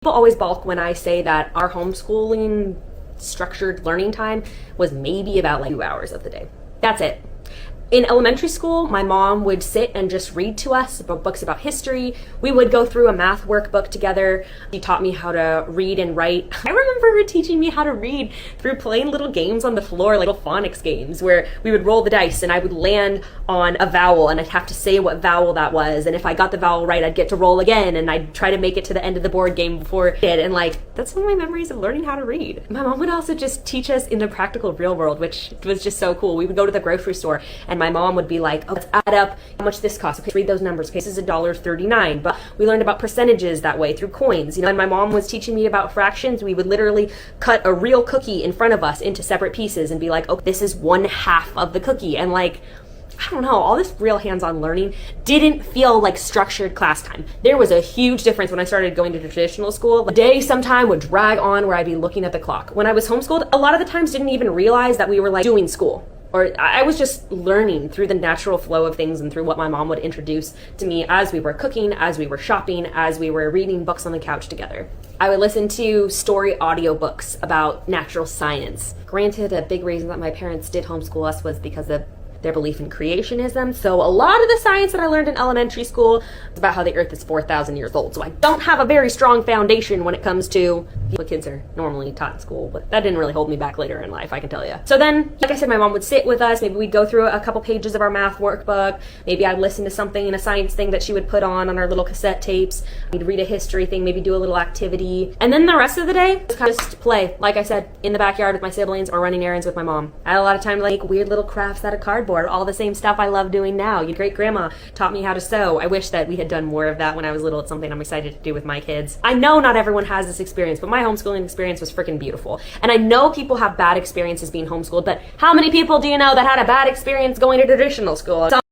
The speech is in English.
People always balk when I say that our homeschooling structured learning time was maybe about like 2 hours of the day. That's it. In elementary school, my mom would sit and just read to us about books about history. We would go through a math workbook together. She taught me how to read and write. I remember her teaching me how to read through playing little games on the floor, like little phonics games, where we would roll the dice and I would land on a vowel and I'd have to say what vowel that was. And if I got the vowel right, I'd get to roll again and I'd try to make it to the end of the board game before it did. And like, that's one of my memories of learning how to read. My mom would also just teach us in the practical real world, which was just so cool. We would go to the grocery store and my mom would be like, oh, let's add up how much this costs. Okay, read those numbers. Okay, this is $1.39. But we learned about percentages that way through coins. You know, and my mom was teaching me about fractions. We would literally cut a real cookie in front of us into separate pieces and be like, oh, this is 1/2 of the cookie. And like, I don't know, all this real hands-on learning didn't feel like structured class time. There was a huge difference when I started going to traditional school. The day sometime would drag on where I'd be looking at the clock. When I was homeschooled, a lot of the times didn't even realize that we were like doing school. Or I was just learning through the natural flow of things and through what my mom would introduce to me as we were cooking, as we were shopping, as we were reading books on the couch together. I would listen to story audiobooks about natural science. Granted, a big reason that my parents did homeschool us was because of their belief in creationism. So a lot of the science that I learned in elementary school is about how the earth is 4,000 years old. So I don't have a very strong foundation when it comes to what kids are normally taught in school, but that didn't really hold me back later in life, I can tell you. So then, like I said, my mom would sit with us. Maybe we'd go through a couple pages of our math workbook. Maybe I'd listen to something in a science thing that she would put on our little cassette tapes. We'd read a history thing, maybe do a little activity. And then the rest of the day, just kind of just play, like I said, in the backyard with my siblings or running errands with my mom. I had a lot of time to like weird little crafts out of cardboard. All the same stuff I love doing now. Your great grandma taught me how to sew. I wish that we had done more of that when I was little. It's something I'm excited to do with my kids. I know not everyone has this experience, but my homeschooling experience was freaking beautiful. And I know people have bad experiences being homeschooled, but how many people do you know that had a bad experience going to traditional school?